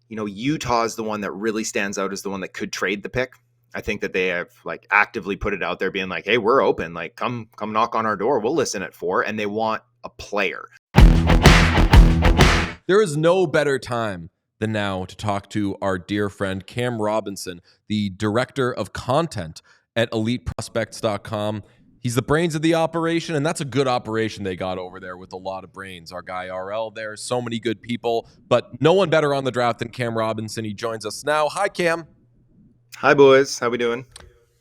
Utah's the one that really stands out as the one that could trade the pick. I think that they have like actively put it out there being like, hey, we're open. Like, come knock on our door. We'll listen at 4. And they want a player. There is no better time than now to talk to our dear friend Cam Robinson, the director of content at EliteProspects.com. He's the brains of the operation, and that's a good operation they got over there with a lot of brains. Our guy RL there, so many good people, but no one better on the draft than Cam Robinson. He joins us now. Hi, Cam. Hi, boys. How we doing?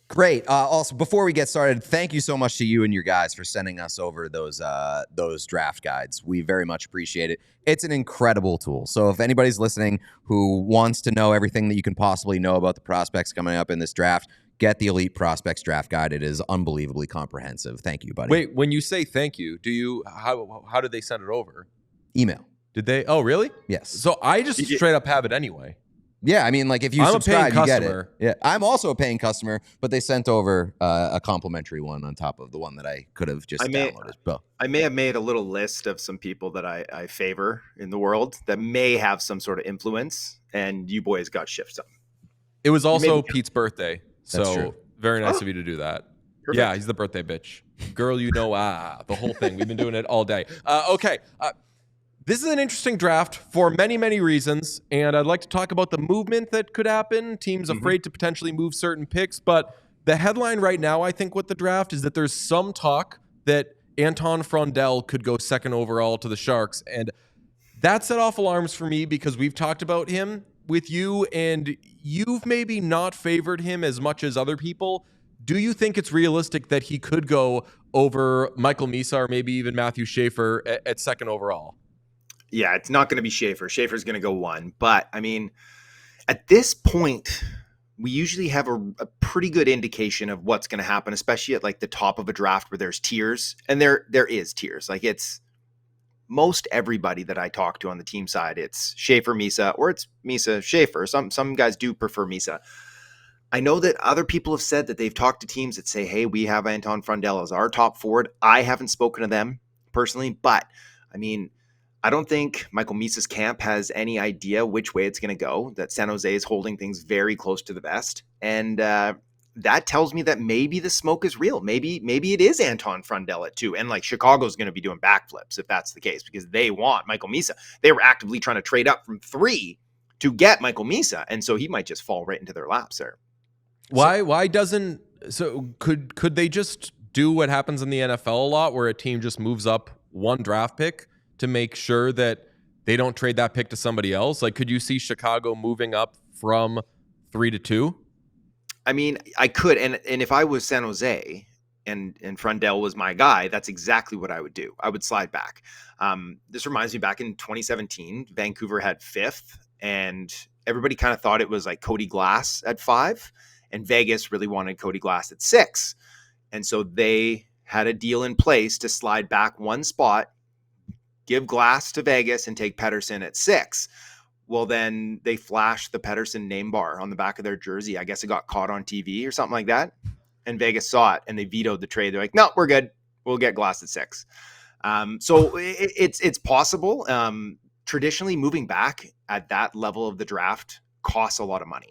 Great. Also, before we get started, thank you so much to you and your guys for sending us over those draft guides. We very much appreciate it. It's an incredible tool. So if anybody's listening who wants to know everything that you can possibly know about the prospects coming up in this draft, get the Elite Prospects Draft Guide. It is unbelievably comprehensive. Thank you, buddy. Wait, when you say thank you, how did they send it over? Email. Did they? Oh, really? Yes. So I just straight up have it anyway. Yeah, I mean, like if you subscribe, you get it. Yeah, I'm also a paying customer, but they sent over a complimentary one on top of the one that I could have just downloaded. I may have made a little list of some people that I favor in the world that may have some sort of influence, and you boys got shifted some. It was also Pete's birthday, That's so true. Very nice of you to do that. Perfect. Yeah, he's the birthday bitch. Girl, the whole thing. We've been doing it all day. Okay. This is an interesting draft for many, many reasons, and I'd like to talk about the movement that could happen, teams afraid to potentially move certain picks, but the headline right now, I think, with the draft is that there's some talk that Anton Frondell could go second overall to the Sharks, and that set off alarms for me because we've talked about him with you, and you've maybe not favored him as much as other people. Do you think it's realistic that he could go over Michael Misa or maybe even Matthew Schaefer at second overall? Yeah, it's not going to be Schaefer. Schaefer's going to go 1. But, I mean, at this point, we usually have a pretty good indication of what's going to happen, especially at like the top of a draft where there's tiers. And there is tiers. Like it's most everybody that I talk to on the team side, it's Schaefer, Misa, or it's Misa, Schaefer. Some guys do prefer Misa. I know that other people have said that they've talked to teams that say, hey, we have Anton Frondell as our top forward. I haven't spoken to them personally, but I mean, I don't think Michael Misa's camp has any idea which way it's going to go, that San Jose is holding things very close to the vest. And that tells me that maybe the smoke is real. Maybe it is Anton Frondell at 2. And like Chicago's going to be doing backflips if that's the case, because they want Michael Misa. They were actively trying to trade up from 3 to get Michael Misa. And so he might just fall right into their laps there. Could they just do what happens in the NFL a lot where a team just moves up one draft pick to make sure that they don't trade that pick to somebody else? Like, could you see Chicago moving up from 3 to 2? I mean, I could. And if I was San Jose and Frondell was my guy, that's exactly what I would do. I would slide back. This reminds me back in 2017, Vancouver had 5th and everybody kind of thought it was like Cody Glass at 5 and Vegas really wanted Cody Glass at 6. And so they had a deal in place to slide back one spot, give Glass to Vegas and take Pettersson at 6. Well, then they flashed the Pettersson name bar on the back of their jersey. I guess it got caught on TV or something like that. And Vegas saw it and they vetoed the trade. They're like, no, we're good. We'll get Glass at 6. So it's possible. Traditionally, moving back at that level of the draft costs a lot of money.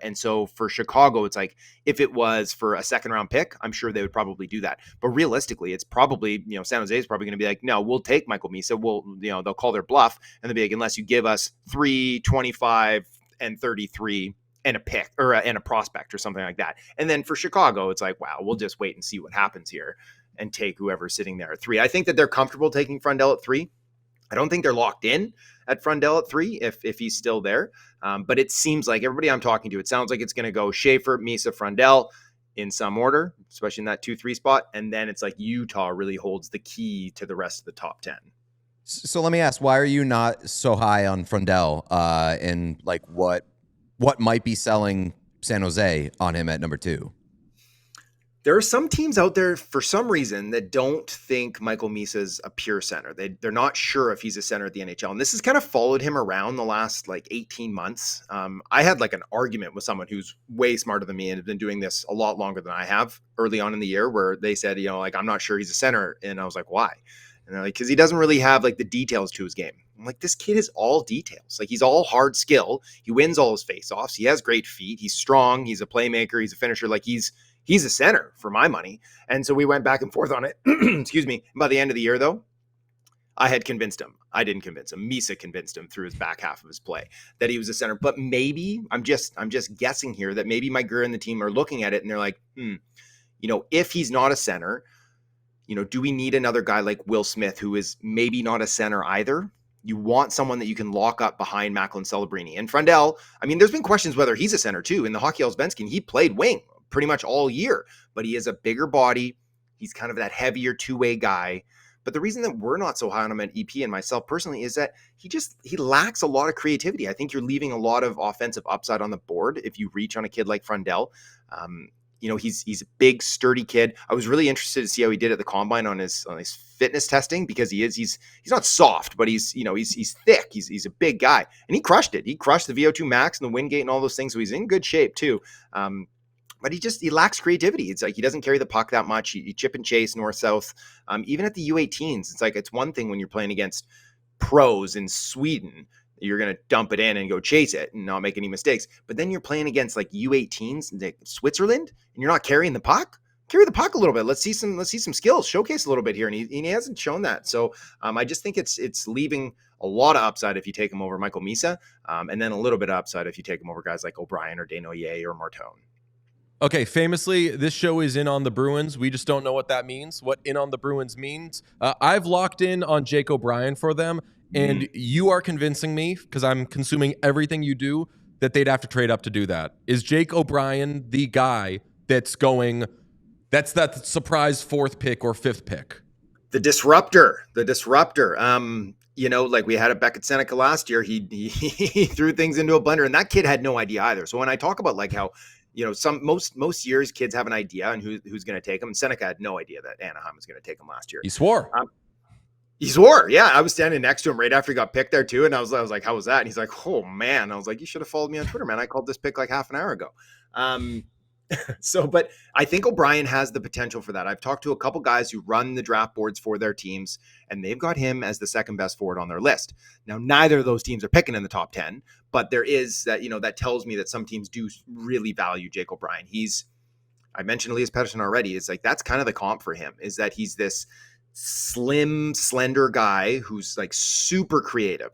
And so for Chicago, it's like, if it was for a second round pick, I'm sure they would probably do that. But realistically, it's probably, San Jose is probably going to be like, no, we'll take Michael Misa. They'll call their bluff and they'll be like, unless you give us 3, 25 and 33 and a pick and a prospect or something like that. And then for Chicago, it's like, wow, we'll just wait and see what happens here and take whoever's sitting there at 3. I think that they're comfortable taking Frondell at 3. I don't think they're locked in at Frondell at 3 if he's still there. But it seems like everybody I'm talking to, it sounds like it's going to go Schaefer, Misa, Frondell in some order, especially in that 2-3 spot. And then it's like Utah really holds the key to the rest of the top 10. So let me ask, why are you not so high on Frondell and like what might be selling San Jose on him at number 2? There are some teams out there for some reason that don't think Michael Misa's a pure center. They're not sure if he's a center at the NHL. And this has kind of followed him around the last like 18 months. I had like an argument with someone who's way smarter than me and has been doing this a lot longer than I have early on in the year, where they said, I'm not sure he's a center. And I was like, why? And they're like, because he doesn't really have like the details to his game. I'm like, this kid is all details. Like, he's all hard skill. He wins all his faceoffs. He has great feet. He's strong. He's a playmaker. He's a finisher. Like, he's a center for my money. And so we went back and forth on it. Excuse me. By the end of the year, though, I had convinced him. I didn't convince him. Misa convinced him through his back half of his play that he was a center. But maybe I'm just guessing here that maybe Mike Grier and the team are looking at it and they're like, if he's not a center, do we need another guy like Will Smith, who is maybe not a center either? You want someone that you can lock up behind Macklin Celebrini. And Frondell, I mean, there's been questions whether he's a center too. In the Hockey Allsvenskan, he played wing pretty much all year, but he has a bigger body. He's kind of that heavier two-way guy. But the reason that we're not so high on him at EP and myself personally is that he lacks a lot of creativity. I think you're leaving a lot of offensive upside on the board if you reach on a kid like Frondell. He's a big, sturdy kid. I was really interested to see how he did at the combine on his fitness testing, because he's not soft, but he's thick. He's a big guy, and he crushed it. He crushed the VO2 max and the wind gate and all those things. So he's in good shape too. But he lacks creativity. It's like he doesn't carry the puck that much. He chip and chase north south. Even at the U18s, it's one thing when you're playing against pros in Sweden. You're going to dump it in and go chase it and not make any mistakes. But then you're playing against like U18s in Switzerland, and you're not carrying the puck. Carry the puck a little bit. Let's see some skills. Showcase a little bit here, and he hasn't shown that. So I just think it's leaving a lot of upside if you take him over Michael Misa, and then a little bit of upside if you take him over guys like O'Brien or Desnoyers or Martone. Okay, famously, this show is in on the Bruins. We just don't know what that means, what in on the Bruins means. I've locked in on Jake O'Brien for them, and you are convincing me, because I'm consuming everything you do, that they'd have to trade up to do that. Is Jake O'Brien the guy that's that surprise fourth pick or fifth pick? The disruptor. Like we had at Beckett Seneca last year, he threw things into a blender, and that kid had no idea either. So when I talk about like how, most years kids have an idea and who's going to take him. Seneca had no idea that Anaheim was going to take him last year. He swore. He swore. Yeah, I was standing next to him right after he got picked there too, and I was like, "How was that?" And he's like, "Oh man." I was like, "You should have followed me on Twitter, man. I called this pick like half an hour ago." But I think O'Brien has the potential for that. I've talked to a couple guys who run the draft boards for their teams, and they've got him as the second best forward on their list. Now, neither of those teams are picking in the top 10, but there is that, that tells me that some teams do really value Jake O'Brien. I mentioned Elias Pettersson already. It's like, that's kind of the comp for him, is that he's this slim, slender guy who's like super creative.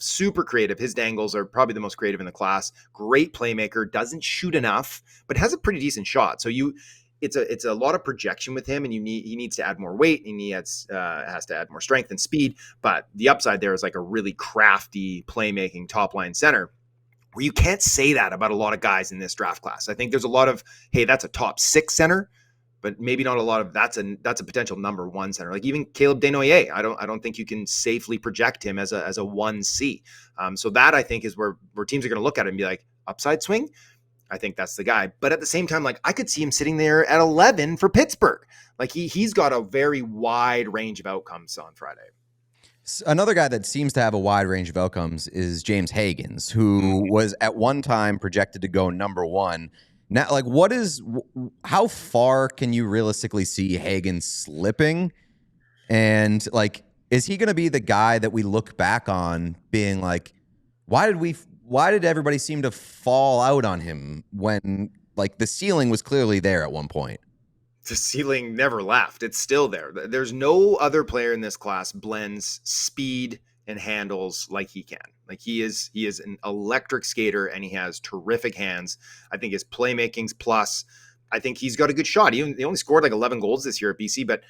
His dangles are probably the most creative in the class. Great playmaker, doesn't shoot enough, but has a pretty decent shot. So it's a lot of projection with him, and he needs to add more weight, and he has to add more strength and speed. But the upside there is like a really crafty playmaking top line center, where you can't say that about a lot of guys in this draft class. I think there's a lot of, hey, that's a top 6 center, but maybe not a lot of that's a potential number 1 center. Like even Caleb Desnoyers, I don't think you can safely project him as a 1C. So that I think is where teams are going to look at it and be like, upside swing. I think that's the guy. But at the same time, like I could see him sitting there at 11 for Pittsburgh. Like he's got a very wide range of outcomes on Friday. Another guy that seems to have a wide range of outcomes is James Hagens, who was at one time projected to go number 1. Now, like, how far can you realistically see Hagens slipping? And like, is he going to be the guy that we look back on being like, why did everybody seem to fall out on him when like the ceiling was clearly there at one point? The ceiling never left. It's still there. There's no other player in this class blends speed and handles like he can. Like he is an electric skater, and he has terrific hands. I think his playmaking's plus. I think he's got a good shot. He only scored like 11 goals this year at BC, but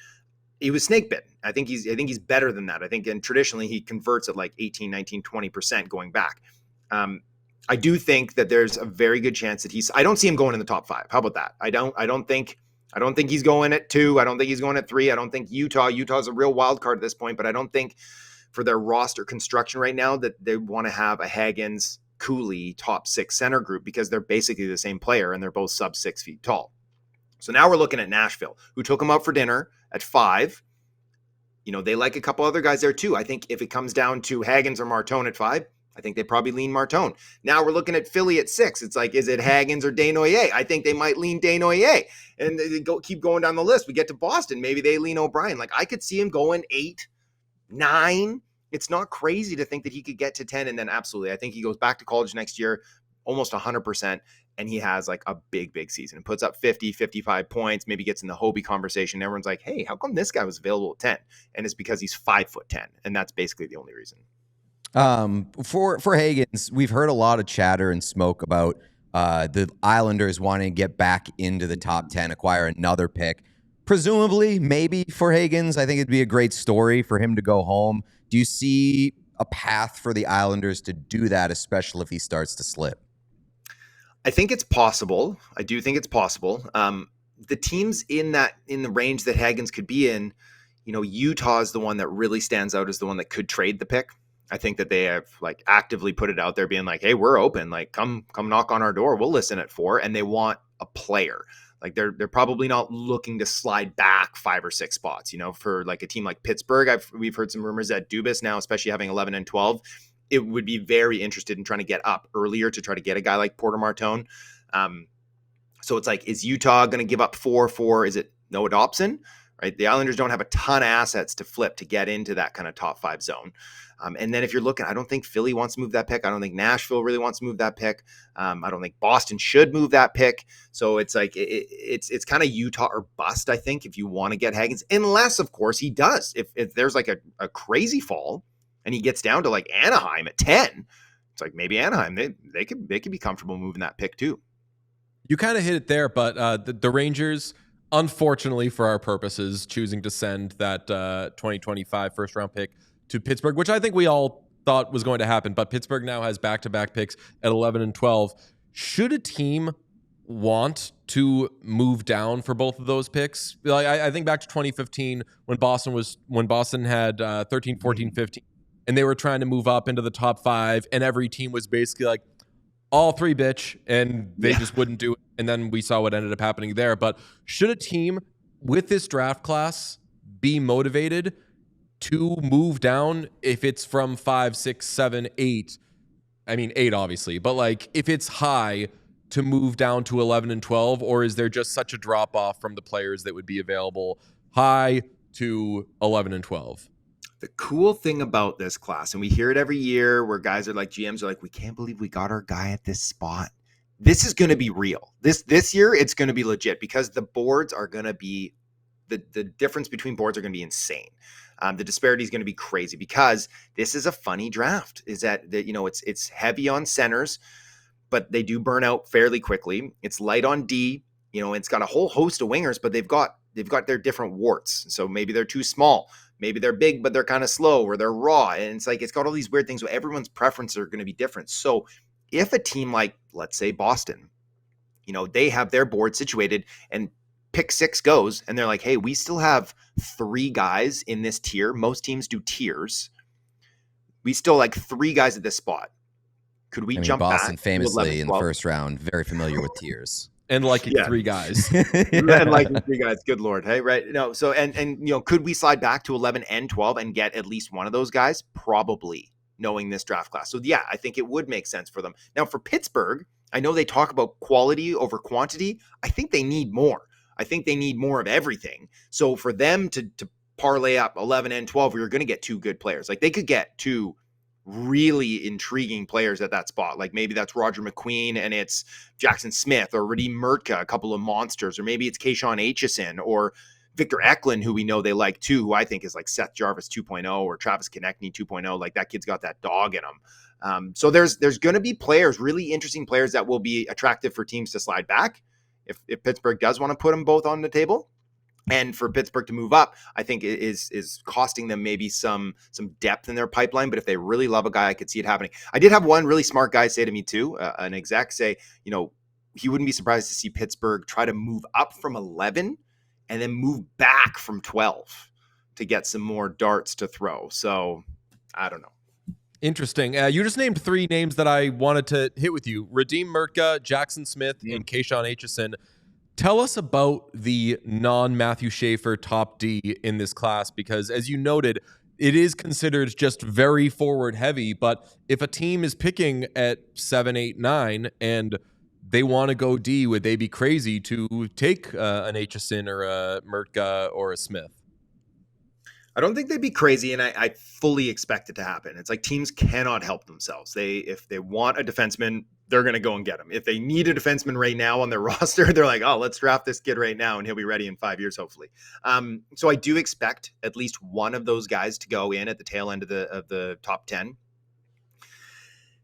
he was snake bitten. I think he's better than that. I think, and traditionally he converts at like 18, 19, 20% going back. I do think that there's a very good chance that I don't see him going in the top 5. How about that? I don't think he's going at 2. I don't think he's going at 3. I don't think Utah's a real wild card at this point, but I don't think for their roster construction right now that they want to have a Hagens, Cooley top 6 center group, because they're basically the same player and they're both sub 6 feet tall. So now we're looking at Nashville, who took him out for dinner at 5. They like a couple other guys there too. I think if it comes down to Hagens or Martone at 5, I think they probably lean Martone. Now we're looking at Philly at 6. It's like, is it Hagens or Desnoyers? I think they might lean Desnoyers, and they keep going down the list. We get to Boston. Maybe they lean O'Brien. Like I could see him going 8, 9. It's not crazy to think that he could get to 10. And then absolutely, I think he goes back to college next year, almost 100%. And he has like a big season and puts up 50, 55 points, maybe gets in the Hobie conversation. Everyone's like, hey, how come this guy was available at 10? And it's because he's 5'10". And that's basically the only reason. For Hagens, we've heard a lot of chatter and smoke about the Islanders wanting to get back into the top 10, acquire another pick. Presumably, maybe for Hagens, I think it'd be a great story for him to go home. Do you see a path for the Islanders to do that, especially if he starts to slip? I think it's possible. I do think it's possible. The teams in the range that Hagens could be in, Utah is the one that really stands out as the one that could trade the pick. I think that they have like actively put it out there being like, hey, we're open. Like, come knock on our door. We'll listen at 4. And they want a player. Like they're probably not looking to slide back 5 or 6 spots, for like a team like Pittsburgh. We've heard some rumors that Dubas now, especially having 11 and 12, it would be very interested in trying to get up earlier to try to get a guy like Porter Martone. So it's like, is Utah going to give up 4 for, is it Noah Dobson? Right? The Islanders don't have a ton of assets to flip to get into that kind of top 5 zone. And then if you're looking, I don't think Philly wants to move that pick. I don't think Nashville really wants to move that pick. I don't think Boston should move that pick. So it's like it's kind of Utah or bust, I think, if you want to get Hagens, unless, of course, he does. If there's like a crazy fall and he gets down to like Anaheim at 10, it's like maybe Anaheim, they could be comfortable moving that pick too. You kind of hit it there, but the Rangers, unfortunately for our purposes, choosing to send that 2025 first round pick to Pittsburgh, which I think we all thought was going to happen, but Pittsburgh now has back-to-back picks at 11 and 12. Should a team want to move down for both of those picks? Like, I think back to 2015 when Boston had 13, 14, 15, and they were trying to move up into the top 5, and every team was basically like, all 3, bitch, and they just wouldn't do it. And then we saw what ended up happening there. But should a team with this draft class be motivated to move down if it's from 5, 6, 7, 8? I mean, 8 obviously, but like if it's high, to move down to 11 and 12, or is there just such a drop off from the players that would be available high to 11 and 12? The cool thing about this class, and we hear it every year where guys are like, GMs are like, we can't believe we got our guy at this spot. This is going to be real. This year, it's going to be legit because the boards are going to be, the difference between boards are going to be insane. The disparity is going to be crazy because this is a funny draft. Is that it's heavy on centers, but they do burn out fairly quickly. It's light on D. It's got a whole host of wingers, but they've got their different warts. So maybe they're too small. Maybe they're big, but they're kind of slow, or they're raw. And it's like, it's got all these weird things where everyone's preferences are going to be different. So if a team like, let's say Boston, they have their board situated and pick 6 goes, and they're like, hey, we still have 3 guys in this tier. Most teams do tiers. We still like 3 guys at this spot. Could we jump Boston back? Famously in the first round, very familiar with tiers. And liking 3 guys. And liking 3 guys. Good Lord. Hey, right. No. So, and could we slide back to 11 and 12 and get at least one of those guys? Probably, knowing this draft class. So yeah, I think it would make sense for them. Now for Pittsburgh, I know they talk about quality over quantity. I think they need more. I think they need more of everything. So for them to parlay up 11 and 12, we're going to get 2 good players. Like they could get 2 really intriguing players at that spot. Like maybe that's Roger McQueen and it's Jackson Smith or Radim Murtka, a couple of monsters, or maybe it's Keyshawn Aitchison or Victor Eklund, who we know they like too, who I think is like Seth Jarvis 2.0 or Travis Konechny 2.0. Like that kid's got that dog in him. So there's going to be players, really interesting players that will be attractive for teams to slide back if Pittsburgh does want to put them both on the table. And for Pittsburgh to move up, I think it is costing them maybe some depth in their pipeline. But if they really love a guy, I could see it happening. I did have one really smart guy say to me too, an exec say, he wouldn't be surprised to see Pittsburgh try to move up from 11 and then move back from 12 to get some more darts to throw. So I don't know. Interesting. You just named 3 names that I wanted to hit with you. Radim Murtka, Jackson Smith, and Keyshawn Aitchison. Tell us about the non-Matthew Schaefer top D in this class, because as you noted, it is considered just very forward heavy. But if a team is picking at 7, 8, 9 and they want to go D, would they be crazy to take an Aitchison or a Murtka or a Smith? I don't think they'd be crazy, and I fully expect it to happen. It's like teams cannot help themselves. If they want a defenseman, they're going to go and get him. If they need a defenseman right now on their roster, they're like, oh, let's draft this kid right now, and he'll be ready in 5 years, hopefully. So I do expect at least one of those guys to go in at the tail end of the top 10.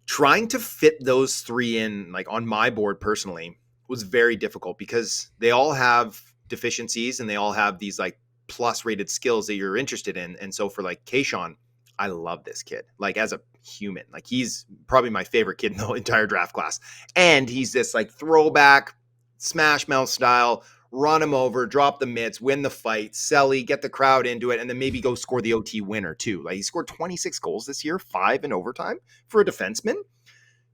Trying to fit those three in, like on my board personally, was very difficult because they all have deficiencies and they all have these like plus rated skills that you're interested in. And so for like Kayshawn, I love this kid, like as a human, like he's probably my favorite kid in the entire draft class. And he's this like throwback smash mouth style, run him over, drop the mitts, win the fight, selly, get the crowd into it, and then maybe go score the OT winner too. Like he scored 26 goals this year, 5 in overtime for a defenseman.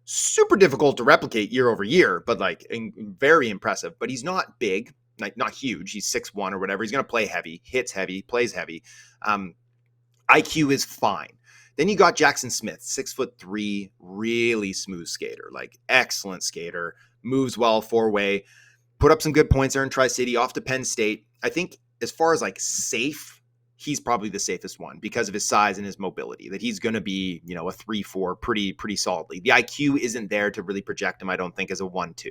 Super difficult to replicate year over year, but like very impressive. But he's not big, like not huge. He's 6'1" or whatever. He's going to play heavy, hits heavy, plays heavy. IQ is fine. Then you got Jackson Smith, 6'3", really smooth skater, like excellent skater, moves well, 4-way, put up some good points there in Tri-City, off to Penn State. I think as far as like safe, he's probably the safest one because of his size and his mobility, that he's going to be, a 3-4 pretty solidly. The IQ isn't there to really project him, I don't think, as a 1-2.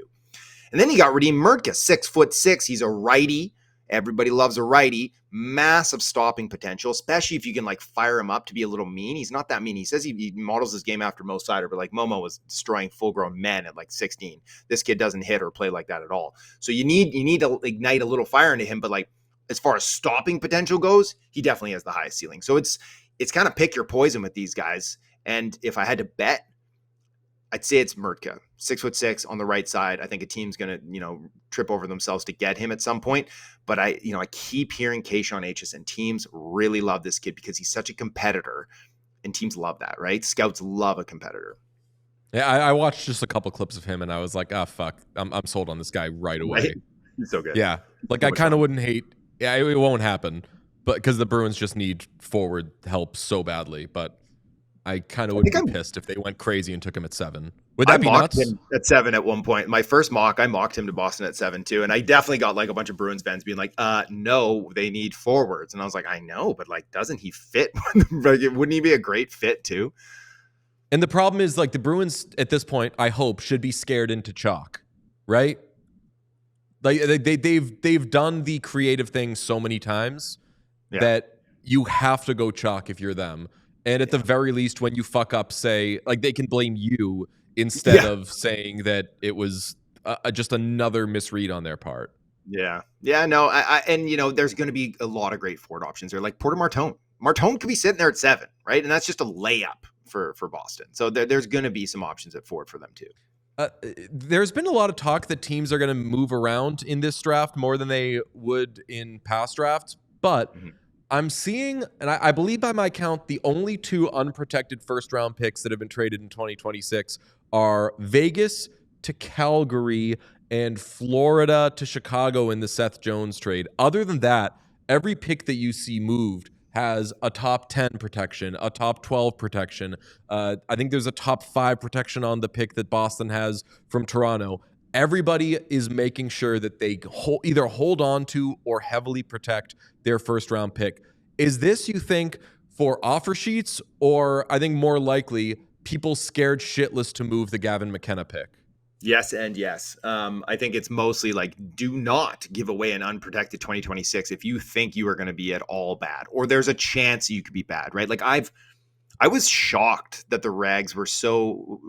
And then you got Radim Murtka, 6'6". He's a righty. Everybody loves a righty. Massive stopping potential, especially if you can like fire him up to be a little mean. He's not that mean. He says he models his game after Mo Sider, but like Momo was destroying full-grown men at like 16. This kid doesn't hit or play like that at all. So you need to ignite a little fire into him, but like as far as stopping potential goes, he definitely has the highest ceiling. So it's kind of pick your poison with these guys. And if I had to bet, I'd say it's Murtka, 6'6" on the right side. I think a team's going to, trip over themselves to get him at some point. But I keep hearing Kayshawn Aitchison. Teams really love this kid because he's such a competitor, and teams love that, right? Scouts love a competitor. Yeah, I watched just a couple clips of him, and I was like, fuck, I'm sold on this guy right away. Right? He's so good. Yeah, like I kind of wouldn't hate. Yeah, it won't happen, but because the Bruins just need forward help so badly. But I kind of would be pissed if they went crazy and took him at 7. Would that be nuts? I mocked him at 7 at one point. My first mock, I mocked him to Boston at 7 too. And I definitely got like a bunch of Bruins fans being like, no, they need forwards. And I was like, I know, but like, doesn't he fit? Like, wouldn't he be a great fit too? And the problem is like the Bruins at this point, I hope, should be scared into chalk, right? Like they've done the creative thing so many times that you have to go chalk if you're them. And at the very least, when you fuck up, say, like they can blame you instead of saying that it was just another misread on their part. Yeah. Yeah, no, and there's going to be a lot of great forward options there. Like Porter Martone. Martone could be sitting there at 7, right? And that's just a layup for Boston. So there's going to be some options at forward for them too. There's been a lot of talk that teams are going to move around in this draft more than they would in past drafts, but I'm seeing, and I believe by my count, the only 2 unprotected first-round picks that have been traded in 2026 are Vegas to Calgary and Florida to Chicago in the Seth Jones trade. Other than that, every pick that you see moved has a top 10 protection, a top 12 protection. I think there's a top 5 protection on the pick that Boston has from Toronto. Everybody is making sure that they either hold on to or heavily protect their first-round pick. Is this, you think, for offer sheets, or I think more likely people scared shitless to move the Gavin McKenna pick? Yes and yes. I think it's mostly like, do not give away an unprotected 2026 if you think you are going to be at all bad, or there's a chance you could be bad, right? Like I was shocked that the Rags were so,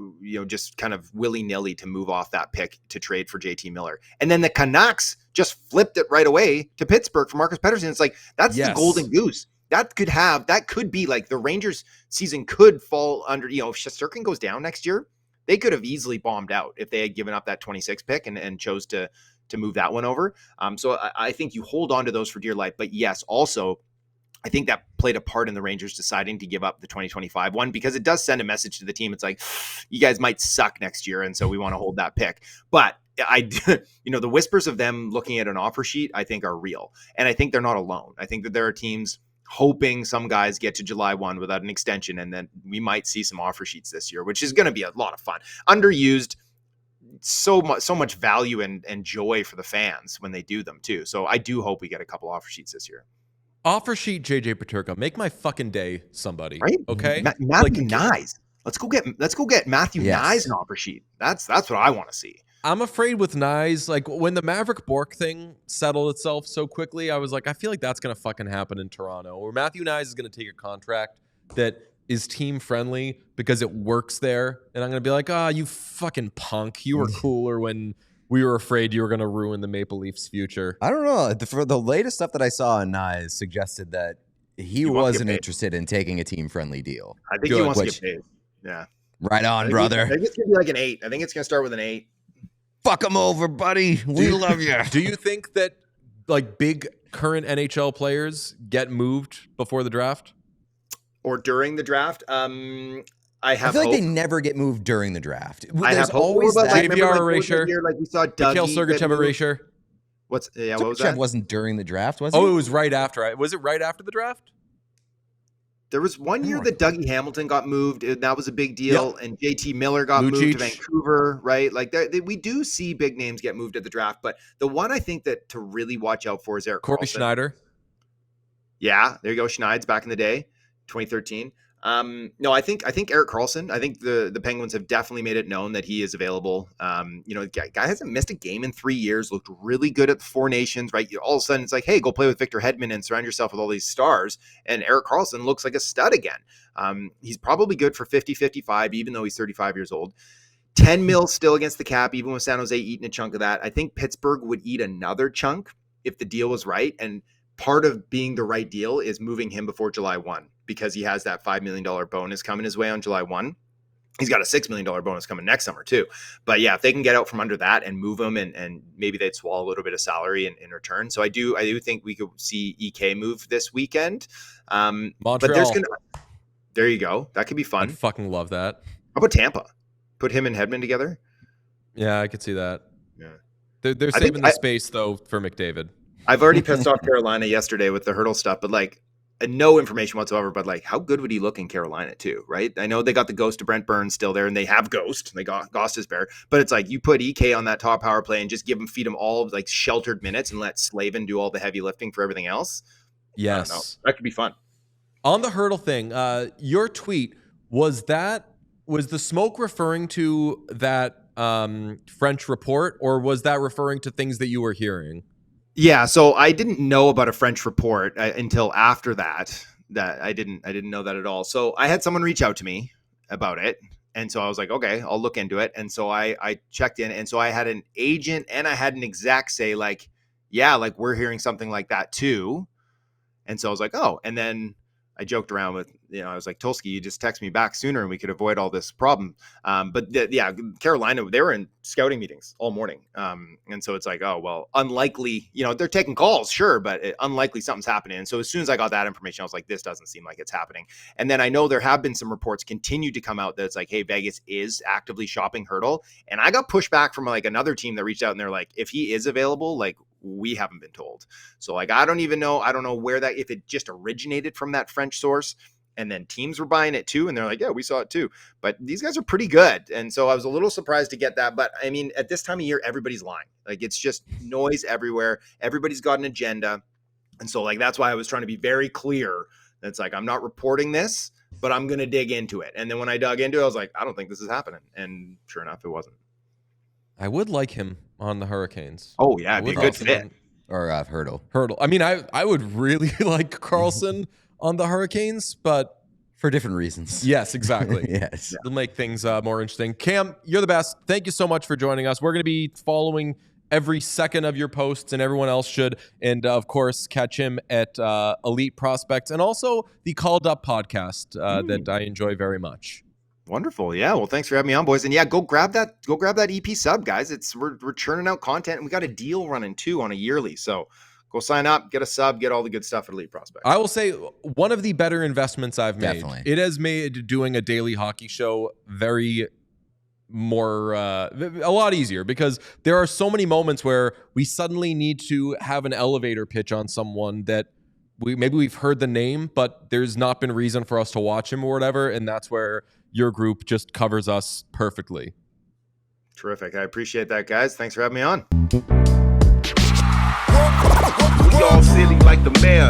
just kind of willy-nilly to move off that pick to trade for JT Miller. And then the Canucks just flipped it right away to Pittsburgh for Marcus Pettersson. It's like, that's the golden goose. That could be like the Rangers season could fall under, if Shesterkin goes down next year, they could have easily bombed out if they had given up that 26 pick and chose to move that one over. So I think you hold on to those for dear life. But yes, also, I think that played a part in the Rangers deciding to give up the 2025 one, because it does send a message to the team. It's like, you guys might suck next year, and so we want to hold that pick. But the whispers of them looking at an offer sheet, I think, are real. And I think they're not alone. I think that there are teams hoping some guys get to July 1 without an extension, and then we might see some offer sheets this year, which is going to be a lot of fun. Underused, so much value and joy for the fans when they do them too. So I do hope we get a couple offer sheets this year. Offer sheet JJ Peterka. Make my fucking day, somebody. Right? Okay. Matthew Nyes. Let's go get Matthew Nyes an offer sheet. That's what I want to see. I'm afraid with Nyes, like when the Maverick Bork thing settled itself so quickly, I was like, I feel like that's gonna fucking happen in Toronto, where Matthew Nyes is gonna take a contract that is team friendly because it works there, and I'm gonna be like, you fucking punk, you were cooler when we were afraid you were gonna ruin the Maple Leafs' future. I don't know. For the latest stuff that I saw on Nyes suggested that he wasn't interested in taking a team-friendly deal. I think he wants to get paid. Yeah. Right on, brother. I think it's going to be like an 8. I think it's going to start with an 8. Fuck him over, buddy. We love you. Do you think that like big current NHL players get moved before the draft? Or during the draft? I feel like they never get moved during the draft. There's always that. JVR erasure. Like we saw Dougie. Mikhail Sergachev erasure. What was that? Wasn't during the draft, was it? Oh, it was right after. Was it right after the draft? There was one year that Dougie Hamilton got moved, and that was a big deal. Yep. And JT Miller got moved to Vancouver, right? Like we do see big names get moved at the draft, but the one I think that to really watch out for is Erik Corey Karlsson. Schneider. Yeah, there you go. Schneid's back in the day, 2013. No, I think Erik Karlsson. I think the Penguins have definitely made it known that he is available. The guy hasn't missed a game in 3 years. Looked really good at the Four Nations. Right, all of a sudden it's like, hey, go play with Victor Hedman and surround yourself with all these stars. And Erik Karlsson looks like a stud again. He's probably good for 50-55, even though he's 35 years old. 10 mil still against the cap, even with San Jose eating a chunk of that. I think Pittsburgh would eat another chunk if the deal was right. And part of being the right deal is moving him before July 1. Because he has that $5 million bonus coming his way on July 1. He's got a $6 million bonus coming next summer too. But yeah, if they can get out from under that and move him and maybe they'd swallow a little bit of salary in return. So I do think we could see EK move this weekend. Montreal. But there you go. That could be fun. I'd fucking love that. How about Tampa? Put him and Hedman together? Yeah, I could see that. Yeah. They're saving the space though for McDavid. I've already pissed off Carolina yesterday with the hurdle stuff, but no information whatsoever, but how good would he look in Carolina too, right? I know they got the ghost of Brent Burns still there, and they have Ghost. They got Gostisbehere, but it's like you put EK on that top power play and just feed him all sheltered minutes and let Slavin do all the heavy lifting for everything else. Yes, that could be fun. On the hurdle thing, your tweet was the smoke referring to that French report, or was that referring to things that you were hearing? Yeah, so I didn't know about a French report until after that. That I didn't know that at all. So I had someone reach out to me about it, and so I was like, okay, I'll look into it. And so I checked in, and so I had an agent and I had an exec say we're hearing something like that too. And so I was like, oh, and then I joked around with, I was like, Tulski, you just text me back sooner and we could avoid all this problem. But Carolina, they were in scouting meetings all morning. And so it's like, oh, well, unlikely, they're taking calls, sure, but unlikely something's happening. And so as soon as I got that information, I was like, this doesn't seem like it's happening. And then I know there have been some reports continue to come out that it's like, hey, Vegas is actively shopping Hurdle. And I got pushed back from another team that reached out and they're like, if he is available, we haven't been told. So I don't even know. I don't know where if it just originated from that French source and then teams were buying it too. And they're like, yeah, we saw it too. But these guys are pretty good. And so I was a little surprised to get that. But I mean, at this time of year, everybody's lying. It's just noise everywhere. Everybody's got an agenda. And so that's why I was trying to be very clear. It's I'm not reporting this, but I'm going to dig into it. And then when I dug into it, I was like, I don't think this is happening. And sure enough, it wasn't. I would like him on the Hurricanes. Oh yeah, it'd be a good fit. Or Hurdle. I mean, I would really like Karlsson on the Hurricanes, but for different reasons. Yes, exactly. Yes. It'll make things more interesting. Cam, you're the best. Thank you so much for joining us. We're going to be following every second of your posts, and everyone else should. And of course, catch him at Elite Prospects and also the Called Up podcast that I enjoy very much. Wonderful. Yeah. Well, thanks for having me on, boys. And yeah, go grab that EP sub, guys. We're churning out content, and we got a deal running too on a yearly. So go sign up, get a sub, get all the good stuff at Elite Prospects. I will say one of the better investments I've made. Definitely. It has made doing a daily hockey show a lot easier, because there are so many moments where we suddenly need to have an elevator pitch on someone that we've heard the name, but there's not been reason for us to watch him or whatever. And that's where your group just covers us perfectly. Terrific. I appreciate that, guys. Thanks for having me on. We all silly like the mayor.